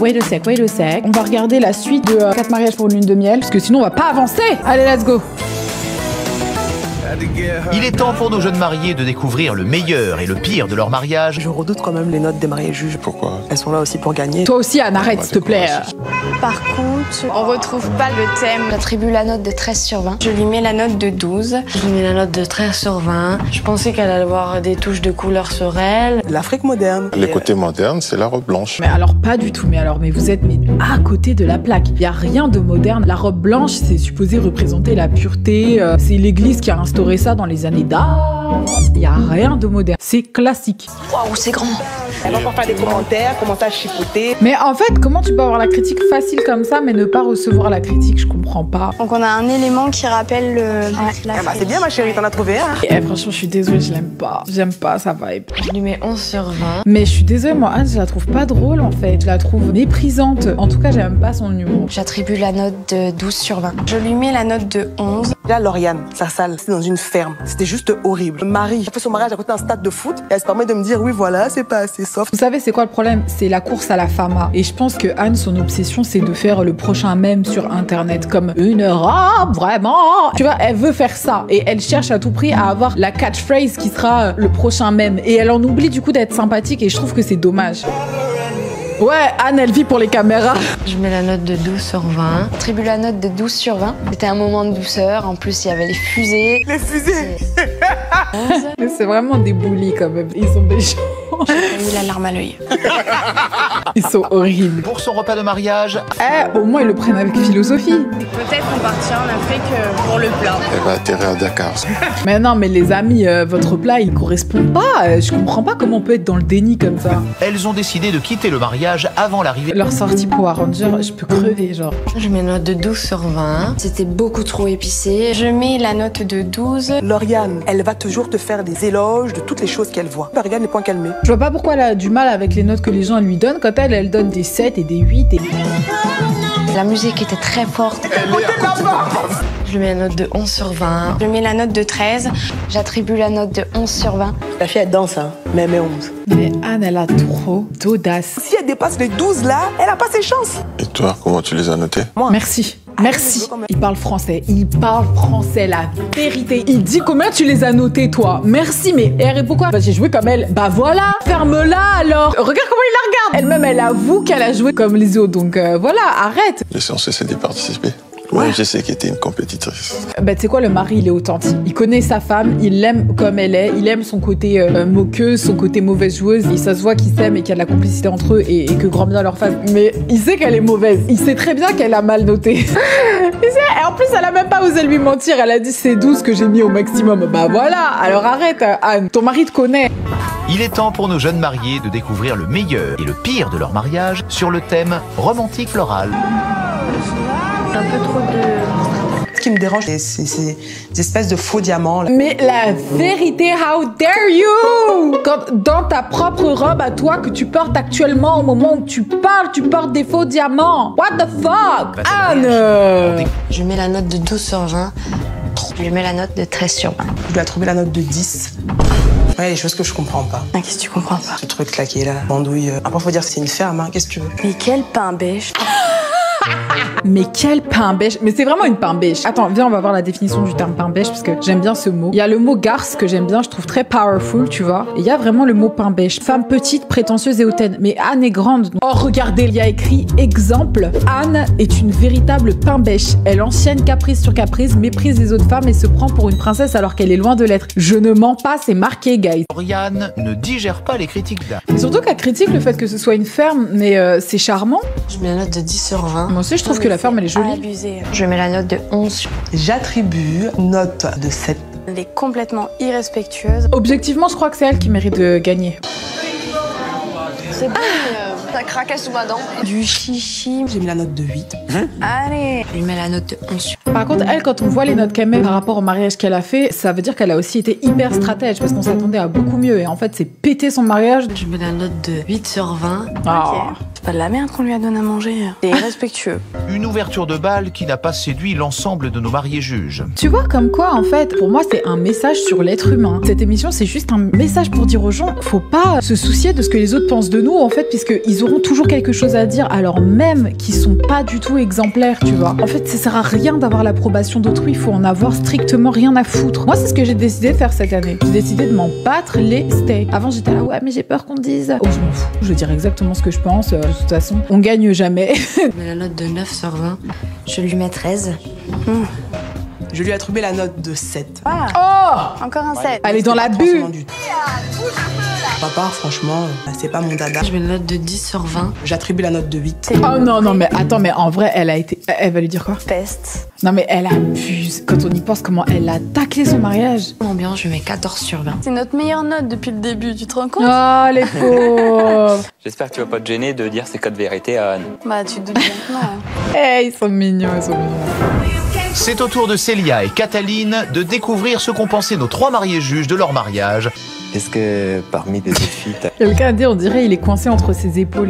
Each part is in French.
wait a sec. On va regarder la suite de 4 mariages pour une lune de miel, parce que sinon on va pas avancer. Allez, let's go. Il est temps pour nos jeunes mariés de découvrir le meilleur et le pire de leur mariage. Je redoute quand même les notes des mariés juges. Pourquoi? Elles sont là aussi pour gagner. Toi aussi, Anne, arrête, s'il te plaît. Par contre, on retrouve pas le thème. J'attribue la note de 13 sur 20. Je lui mets la note de 12. Je lui mets la note de 13 sur 20. Je pensais qu'elle allait avoir des touches de couleur sur elle. L'Afrique moderne. Le côté moderne, c'est la robe blanche. Mais alors, pas du tout. Mais vous êtes à côté de la plaque. Il y a rien de moderne. La robe blanche, c'est supposé représenter la pureté. C'est l'église qui a instauré ça dans les années d'avant. Il y a rien de moderne. C'est classique. Waouh, c'est grand. Elle va pas faire des commentaires, commencer à chipoter. Mais en fait, comment tu peux avoir la critique facile comme ça, mais ne pas recevoir la critique? Je comprends pas. Donc on a un élément qui rappelle la Ah bah c'est bien ma chérie, t'en as trouvé un. Et franchement, je suis désolée, je l'aime pas. J'aime pas sa vibe. Je lui mets 11 sur 20. Mais je suis désolée, moi, Anne, je la trouve pas drôle en fait. Je la trouve méprisante. En tout cas, j'aime pas son humour. J'attribue la note de 12 sur 20. Je lui mets la note de 11. Là, Lauriane, sa salle, c'était dans une ferme. C'était juste horrible. Marie a fait son mariage à côté d'un stade de foot et elle se permet de me dire oui, voilà, c'est pas assez soft. Vous savez, c'est quoi le problème? C'est la course à la fama. Et je pense que Anne, son obsession, c'est de faire le prochain mème sur Internet comme une robe, vraiment. Tu vois, elle veut faire ça. Et elle cherche à tout prix à avoir la catchphrase qui sera le prochain mème. Et elle en oublie du coup d'être sympathique et je trouve que c'est dommage. Ouais, Anne, elle vit pour les caméras. Je mets la note de 12 sur 20. J'attribue la note de 12 sur 20. C'était un moment de douceur. En plus, il y avait les fusées. Les fusées. Mais c'est vraiment des bullies quand même. Ils sont méchants. J'ai mis la larme à l'œil. Ils sont horribles. Pour son repas de mariage, Au moins, ils le prennent avec philosophie. Peut-être qu'on partira en Afrique pour le plat. Elle va atterrir à Dakar. Mais non, mais les amis, votre plat, il correspond pas. Je comprends pas comment on peut être dans le déni comme ça. elles ont décidé de quitter le mariage avant l'arrivée. Leur sortie pour Ranger, je peux crever, genre. Je mets une note de 12 sur 20. C'était beaucoup trop épicé. Je mets la note de 12. Lauriane, elle va toujours te faire des éloges de toutes les choses qu'elle voit. Regarde les points qu'elle met. Je vois pas pourquoi elle a du mal avec les notes que les gens lui donnent quand elle donne des 7 et des 8 et... La musique était très forte. Je lui mets une note de 11 sur 20. Je mets la note de 13. J'attribue la note de 11 sur 20. La fille, elle danse, hein, mais elle met 11. Mais Anne, elle a trop d'audace. Si elle dépasse les 12 là, elle a pas ses chances. Et toi, comment tu les as notés? Moi. Merci. Merci. Il parle français. Il parle français, la vérité. Il dit combien tu les as notés, toi? Merci, mais elle répond quoi? Bah, j'ai joué comme elle. Bah voilà, ferme-la alors. Regarde comment il la regarde. Elle-même, elle avoue qu'elle a joué comme les autres. Donc voilà, arrête. Laissez on cesser d'y participer. Moi, je sais qu'elle était une compétitrice. Bah, tu sais quoi, le mari, il est authentique. Il connaît sa femme, il l'aime comme elle est, il aime son côté moqueuse, son côté mauvaise joueuse. Et ça se voit qu'ils s'aiment et qu'il y a de la complicité entre eux et que grand bien leur fasse. Mais il sait qu'elle est mauvaise. Il sait très bien qu'elle a mal noté. Il sait, et en plus, elle a même pas osé lui mentir. Elle a dit c'est 12 que j'ai mis au maximum. Bah voilà, alors arrête, Anne. Ton mari te connaît. Il est temps pour nos jeunes mariés de découvrir le meilleur et le pire de leur mariage sur le thème romantique floral. Un peu trop de... Ce qui me dérange, c'est ces espèces de faux diamants. Là. Mais la vérité, how dare you! Quand dans ta propre robe à toi que tu portes actuellement au moment où tu parles, tu portes des faux diamants. What the fuck? Anne! Je mets la note de 12 sur 20. Je lui mets la note de 13 sur 20. Je lui ai trouvé la note de 10. Ouais, des choses que je comprends pas. Ah, qu'est-ce que tu comprends pas? Ce truc là qui est là, bandouille. Après, faut dire que c'est une ferme, hein. Qu'est-ce que tu veux? Mais quel pain bêche! Mais quel pain bêche. Mais c'est vraiment une pain bêche. Attends, viens, on va voir la définition du terme pain bêche parce que j'aime bien ce mot. Il y a le mot garce que j'aime bien, je trouve très powerful, tu vois. Et il y a vraiment le mot pain bêche. Femme petite, prétentieuse et hautaine. Mais Anne est grande. Oh, regardez, il y a écrit exemple. Anne est une véritable pain bêche. Elle enchaîne caprice sur caprice, méprise les autres femmes et se prend pour une princesse alors qu'elle est loin de l'être. Je ne mens pas, c'est marqué, guys. Lauriane ne digère pas les critiques d'Anne. Et surtout qu'elle critique le fait que ce soit une ferme, mais c'est charmant. Je mets la note de 10 sur 20. Moi aussi, je trouve que la ferme, elle est jolie. Abusé. Je mets la note de 11. J'attribue note de 7. Elle est complètement irrespectueuse. Objectivement, je crois que c'est elle qui mérite de gagner. C'est bon, ça craquait sous ma dent. Du chichi. J'ai mis la note de 8. Allez. Je lui mets la note de 11 sur 20. Par contre, elle, quand on voit les notes qu'elle met par rapport au mariage qu'elle a fait, ça veut dire qu'elle a aussi été hyper stratège parce qu'on s'attendait à beaucoup mieux. Et en fait, c'est péter son mariage. Je mets la note de 8 sur 20. Ah. pas de la merde qu'on lui a donné à manger. C'est irrespectueux. Une ouverture de bal qui n'a pas séduit l'ensemble de nos mariés juges. Tu vois, comme quoi, en fait, pour moi, c'est un message sur l'être humain. Cette émission, c'est juste un message pour dire aux gens, faut pas se soucier de ce que les autres pensent de nous, en fait, puisqu'ils auront toujours quelque chose à dire, alors même qu'ils sont pas du tout exemplaires, tu vois. En fait, ça sert à rien d'avoir l'approbation d'autrui, il faut en avoir strictement rien à foutre. Moi, c'est ce que j'ai décidé de faire cette année. J'ai décidé de m'en battre les steaks. Avant, j'étais là, ouais, mais j'ai peur qu'on dise. Oh, je m'en fous. Je veux dire exactement ce que je pense. De toute façon, on gagne jamais. Mais la note de 9 sur 20, Je lui mets 13. Je lui ai attribué la note de 7. Oh, Encore un 7. elle est dans la bulle. Papa, franchement, c'est pas mon dada. je mets une note de 10 sur 20. J'attribue la note de 8. Oh non, non, mais attends, mais en vrai, elle va lui dire quoi? Peste. Non, mais elle abuse. Quand on y pense, comment elle a taclé son mariage. Ambiance, je mets 14 sur 20. C'est notre meilleure note depuis le début, tu te rends compte? Oh, les pauvres. J'espère que tu vas pas te gêner de dire ces codes vérité à Anne. Bah, tu te doutes bien que non. Ils sont mignons, ils sont mignons. C'est au tour de Célia et Cataline de découvrir ce qu'ont pensé nos 3 mariés juges de leur mariage. Est-ce que parmi les autres filles, Quelqu'un a dit, on dirait, il est coincé entre ses épaules.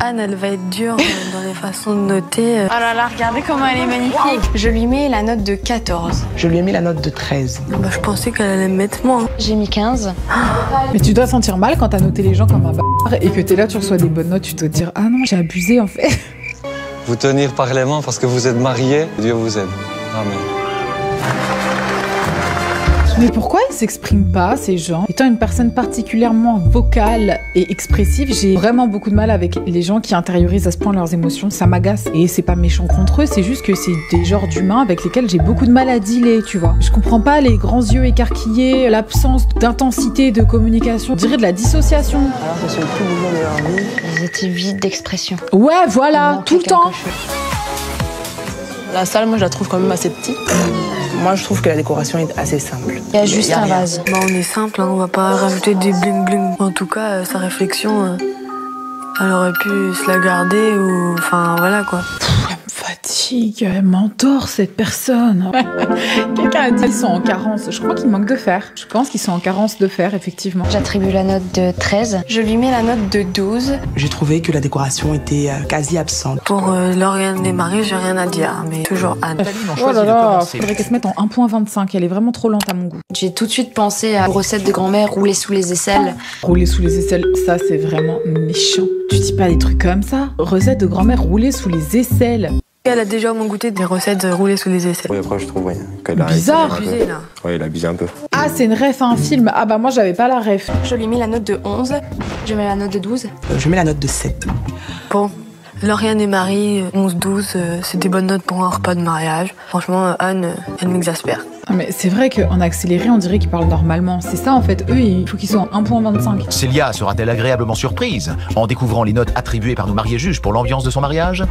Anne, elle va être dure dans les façons de noter. Oh là là, regardez comment elle est magnifique. Je lui mets la note de 14. Je lui ai mis la note de 13. Bah, je pensais qu'elle allait me mettre moins. J'ai mis 15. Mais tu dois sentir mal quand t'as noté les gens comme un bâtard et que t'es là, tu reçois des bonnes notes, tu dois te dire, ah non, j'ai abusé en fait. Vous tenir par les mains parce que vous êtes mariés, Dieu vous aime. Amen. Mais pourquoi ils s'expriment pas, ces gens? Étant une personne particulièrement vocale et expressive, j'ai vraiment beaucoup de mal avec les gens qui intériorisent à ce point leurs émotions. Ça m'agace. Et c'est pas méchant contre eux, c'est juste que c'est des genres d'humains avec lesquels j'ai beaucoup de mal à dealer, tu vois. Je comprends pas les grands yeux écarquillés, l'absence d'intensité de communication. On dirait de la dissociation. Alors, c'est sur le plus moment de leur vie. Ils étaient vides d'expression. Ouais, voilà, tout le temps. La salle, moi, je la trouve quand même assez petite. Moi, je trouve que la décoration est assez simple. Il y a juste un rien. vase. Bah, on est simple, hein, on va pas rajouter des bling bling. En tout cas, sa réflexion, elle aurait pu se la garder ou. Enfin, voilà quoi. Elle me fatigue, elle m'endort cette personne. Quelqu'un a dit qu'ils sont en carence. Je crois qu'ils manquent de fer. Je pense qu'ils sont en carence de fer, effectivement. J'attribue la note de 13. Je lui mets la note de 12. J'ai trouvé que la décoration était quasi absente. Pour l'organe des mariés, j'ai rien à dire, mais toujours Anne. Cataline ont Oh choisi là de là, commencer. faudrait qu'elle se mette en 1.25. Elle est vraiment trop lente à mon goût. J'ai tout de suite pensé à recette de grand-mère roulée sous les aisselles. Rouler sous les aisselles, ça c'est vraiment méchant. Tu dis pas des trucs comme ça. Recette de grand-mère roulée sous les aisselles. Elle a déjà au moins goûté des recettes roulées sous les aisselles. Oui, après, je trouve qu'elle a Bizarre. Abusé là. Oui, elle a abusé un peu. Ah, c'est une ref à un film. Ah bah moi j'avais pas la ref. Je lui mets la note de 11. Je mets la note de 12. Je mets la note de 7. Bon, Lauriane et Marie, 11-12, c'est des bonnes notes pour un repas de mariage. Franchement, Anne, elle m'exaspère. Ah, mais c'est vrai qu'en accéléré, on dirait qu'ils parlent normalement. C'est ça en fait. Eux, il faut qu'ils soient en 1.25. Célia sera-t-elle agréablement surprise en découvrant les notes attribuées par nos mariés juges pour l'ambiance de son mariage?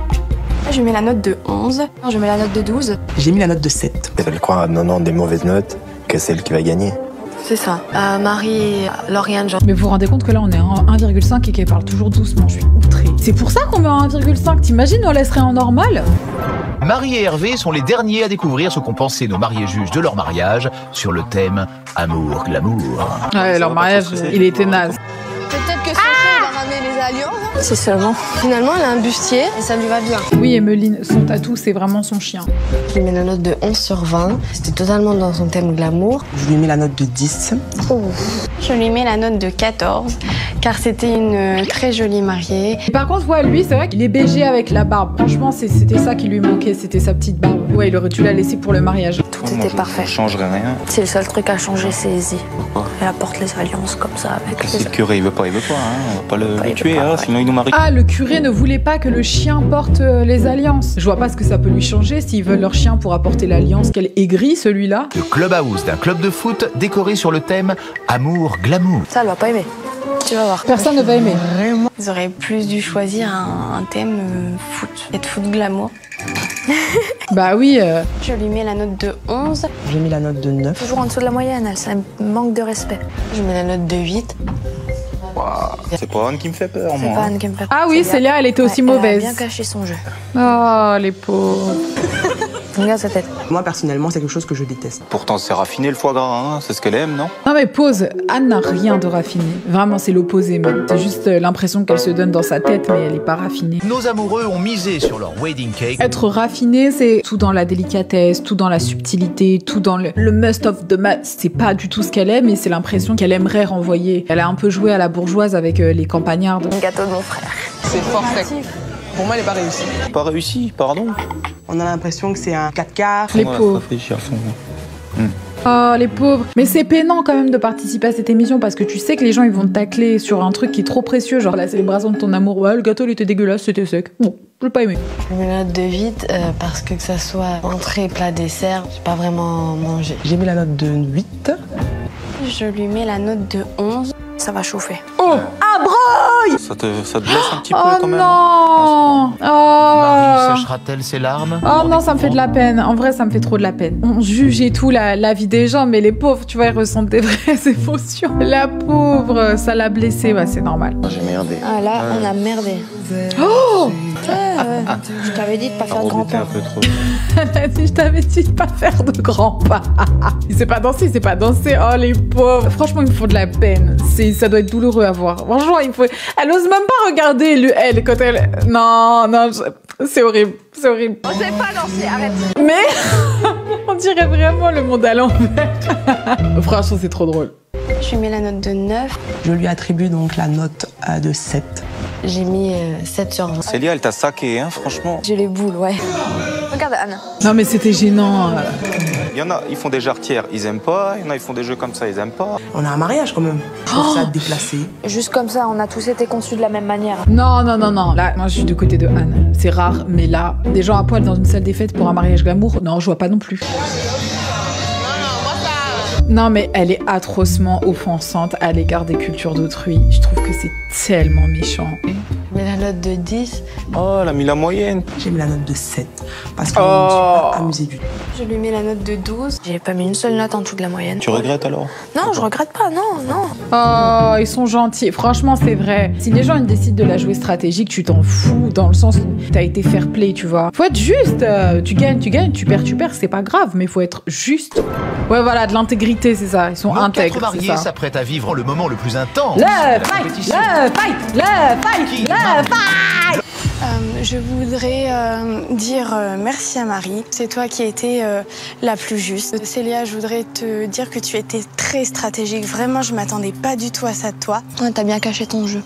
Je mets la note de 11. Je mets la note de 12. J'ai mis la note de 7. Elle croit à 90 des mauvaises notes que celle qui va gagner. C'est ça. Marie et Lauriane, genre. Mais vous vous rendez compte que là on est en 1,5 et qu'elle parle toujours doucement. Je suis outrée. C'est pour ça qu'on met en 1,5. T'imagines, on laisserait en normal? Marie et Hervé sont les derniers à découvrir ce qu'ont pensé nos mariés juges de leur mariage sur le thème Amour, glamour. Ouais, leur mariage, il était naze. Peut-être que son chien va ramener les alliances. C'est seulement. Finalement, elle a un bustier et ça lui va bien. Oui, Emeline, son tatou, c'est vraiment son chien. Je lui mets la note de 11 sur 20. C'était totalement dans son thème glamour. Je lui ai mis la note de 10. Je lui mets la note de 14, car c'était une très jolie mariée. Et par contre, ouais, lui, c'est vrai qu'il est BG avec la barbe. Franchement, c'était ça qui lui manquait, c'était sa petite barbe. Ouais, il aurait dû la laisser pour le mariage. Tout était parfait. Je changerai rien. C'est le seul truc à changer, c'est Izzy. Elle apporte les alliances comme ça avec Si les... le curé il veut pas, hein. On va pas il le veut tuer, pas, hein, ouais. sinon il nous marie. Ah, le curé ne voulait pas que le chien porte les alliances. Je vois pas ce que ça peut lui changer s'ils veulent leur chien pour apporter l'alliance. Quel aigri celui-là. Le clubhouse d'un club de foot décoré sur le thème Amour, glamour. Ça, elle va pas aimer. Tu vas voir. Personne ne va aimer. Ils auraient plus dû choisir un thème foot. Être foot glamour. Bah oui. Je lui mets la note de 11. J'ai mis la note de 9. Toujours en dessous de la moyenne, elle, ça manque de respect. Je mets la note de 8. C'est pas Anne qui me fait peur, C'est moi. pas Anne qui me fait Ah oui, Célia, elle était aussi Elle a mauvaise. bien caché son jeu. Oh, les pauvres. Regarde sa tête. Moi, personnellement, c'est quelque chose que je déteste. Pourtant, c'est raffiné le foie gras, hein. C'est ce qu'elle aime, non? Non mais pause, Anne n'a rien de raffiné. Vraiment, c'est l'opposé même. C'est juste l'impression qu'elle se donne dans sa tête, mais elle est pas raffinée. Nos amoureux ont misé sur leur wedding cake. Être raffiné, c'est tout dans la délicatesse, tout dans la subtilité, tout dans le must of the must. C'est pas du tout ce qu'elle aime, mais c'est l'impression qu'elle aimerait renvoyer. Elle a un peu joué à la bourgeoise avec les campagnardes. Le gâteau de mon frère. C'est forfait. Pour moi, elle n'est pas réussie. Pas réussi, pardon. On a l'impression que c'est un 4x4. Les pauvres. Oh, les pauvres. Mais c'est peinant quand même de participer à cette émission parce que tu sais que les gens ils vont te tacler sur un truc qui est trop précieux, genre la célébration de ton amour. Ouais, le gâteau il était dégueulasse, c'était sec. Bon, j'ai pas aimé. Je mets la note de 8 parce que ça soit entrée, plat, dessert, j'ai pas vraiment mangé. J'ai mis la note de 8. Je lui mets la note de 11. Ça va chauffer. Oh, ah broye. Ça te blesse un petit peu Oh quand même. non. Oh. Marie séchera-t-elle ses larmes? Oh non, ça me fait de la peine. En vrai, ça me fait trop de la peine. On juge et tout la vie des gens, mais les pauvres, tu vois, ils ressentent des vraies émotions. La pauvre, ça l'a blessée, bah c'est normal. J'ai merdé. Ah là, on a merdé. Oh. Je t'avais dit de pas faire de grands pas. Un peu trop. Elle a dit, je t'avais dit de pas faire de grands pas. Il sait pas danser, il sait pas danser. Oh les pauvres. Franchement, ils me font de la peine. Ça doit être douloureux à voir. Franchement, elle ose même pas regarder elle quand elle. Non, c'est horrible. C'est horrible. On sait pas danser, arrête. Mais on dirait vraiment le monde à l'envers. Franchement, c'est trop drôle. Je lui mets la note de 9. Je lui attribue donc la note de 7. J'ai mis 7 sur 20. Célia, elle t'a saqué, hein, franchement. J'ai les boules, ouais. Regarde Anne. Non mais c'était gênant. Il y en a, ils font des jarretières, ils aiment pas. Il y en a, ils font des jeux comme ça, ils aiment pas. On a un mariage quand même. Je trouve ça déplacé. Juste comme ça, on a tous été conçus de la même manière. Non. Là, moi je suis du côté de Anne. C'est rare, mais là, des gens à poil dans une salle des fêtes pour un mariage glamour, non, je vois pas non plus. Non, mais elle est atrocement offensante à l'égard des cultures d'autrui. Je trouve que c'est tellement méchant. Je mets la note de 10. Oh, elle a mis la moyenne. J'ai mis la note de 7 parce que je ne me suis pas amusée du tout. Je lui mets la note de 12. J'ai pas mis une seule note en dessous de la moyenne. Tu regrettes alors? Non, je regrette pas, non. Oh, ils sont gentils. Franchement, c'est vrai. Si les gens ils décident de la jouer stratégique, tu t'en fous dans le sens où t'as été fair play, tu vois. Faut être juste. Tu gagnes, tu perds, c'est pas grave, mais faut être juste. Ouais, voilà, de l'intégrité, c'est ça. Ils sont Nos intègres. 4 mariés s'apprêtent à vivre le moment le plus intense. Le de la fight, compétition. Je voudrais dire merci à Marie. C'est toi qui as été la plus juste. Célia, je voudrais te dire que tu étais très stratégique. Vraiment, je m'attendais pas du tout à ça de toi. Ouais, t'as bien caché ton jeu.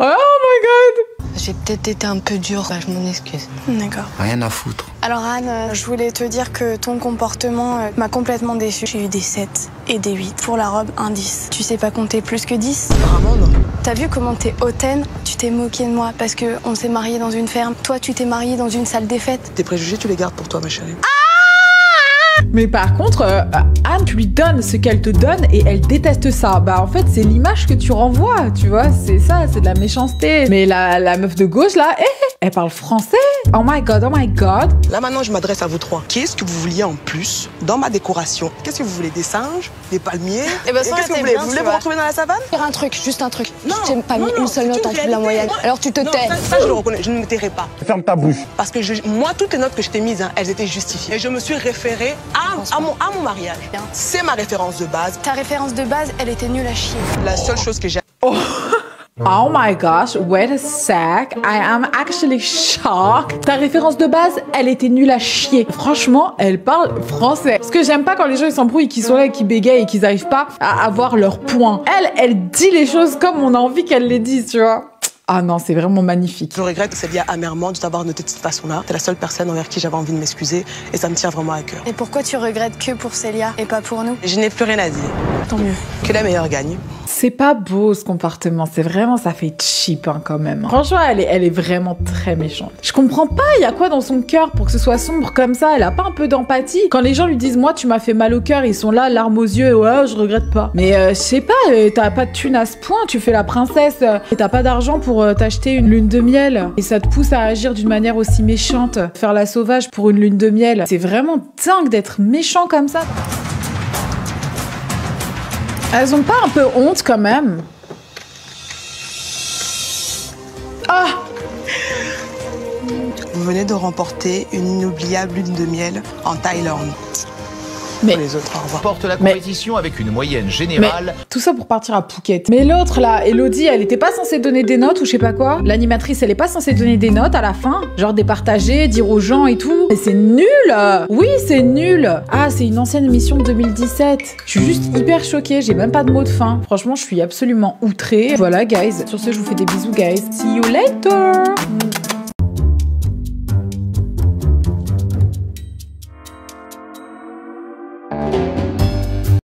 Oh my god. J'ai peut-être été un peu dure, je m'en excuse. D'accord. Rien à foutre. Alors Anne, je voulais te dire que ton comportement m'a complètement déçue. J'ai eu des 7 et des 8. Pour la robe, un 10. Tu sais pas compter plus que 10? Vraiment non. T'as vu comment t'es hautaine? Tu t'es moqué de moi parce qu'on s'est mariés dans une ferme. Toi, tu t'es mariée dans une salle des fêtes. Tes préjugés, tu les gardes pour toi, ma chérie. Mais par contre, Anne, tu lui donnes ce qu'elle te donne et elle déteste ça. Bah en fait, c'est l'image que tu renvoies, tu vois. C'est ça, c'est de la méchanceté. Mais la meuf de gauche, là, elle parle français. Oh my god, oh my god. Là maintenant, je m'adresse à vous trois. Qu'est-ce que vous vouliez en plus dans ma décoration? Qu'est-ce que vous voulez? Des singes? Des palmiers? Eh ben, ça, qu'est-ce que t'es vous voulez? bien, Vous voulez tu vous vois. retrouver dans la savane? Faire un truc, juste un truc. Non, Je t'ai pas mis non, une seule c'est note en une dessous de la réalité. moyenne. Alors tu te Non, tais. ça, je le reconnais, je ne me tairai pas. Ferme ta bouche. Parce que moi, toutes les notes que je t'ai mises, elles étaient justifiées. Et je me suis référée à mon mariage. Bien. C'est ma référence de base. Ta référence de base, elle était nulle à chier. La seule chose que j'ai... Oh my gosh, wait a sec, I am actually shocked. Ta référence de base, elle était nulle à chier. Franchement, elle parle français. Ce que j'aime pas quand les gens ils s'embrouillent, qu'ils sont là, qu'ils bégayent et qu'ils arrivent pas à avoir leur point. Elle dit les choses comme on a envie qu'elle les dise, tu vois. Ah non, c'est vraiment magnifique. Je regrette, Célia, amèrement de t'avoir noté de cette façon-là. T'es la seule personne envers qui j'avais envie de m'excuser et ça me tient vraiment à cœur. Et pourquoi tu regrettes que pour Célia et pas pour nous? Je n'ai plus rien à dire. Tant mieux. Que la meilleure gagne. C'est pas beau ce comportement, c'est vraiment, ça fait cheap hein, quand même. Franchement, elle est vraiment très méchante. Je comprends pas, il y a quoi dans son cœur pour que ce soit sombre comme ça? Elle a pas un peu d'empathie? Quand les gens lui disent, moi tu m'as fait mal au cœur, ils sont là, larmes aux yeux, ouais, je regrette pas. Mais je sais pas, t'as pas de thune à ce point, tu fais la princesse, et t'as pas d'argent pour t'acheter une lune de miel. Et ça te pousse à agir d'une manière aussi méchante, faire la sauvage pour une lune de miel. C'est vraiment dingue d'être méchant comme ça. Elles ont pas un peu honte quand même? Ah! Vous venez de remporter une inoubliable lune de miel en Thaïlande. Mais les autres, au revoir. Porte la compétition avec une moyenne générale. tout ça pour partir à Phuket. Mais l'autre là, Elodie, elle était pas censée donner des notes ou je sais pas quoi. L'animatrice, elle est pas censée donner des notes à la fin, genre départager, dire aux gens et tout. Mais c'est nul. Oui, c'est nul. Ah, c'est une ancienne émission de 2017. Je suis juste hyper choquée, j'ai même pas de mot de fin. Franchement, je suis absolument outrée. Voilà, guys. Sur ce, je vous fais des bisous, guys. See you later.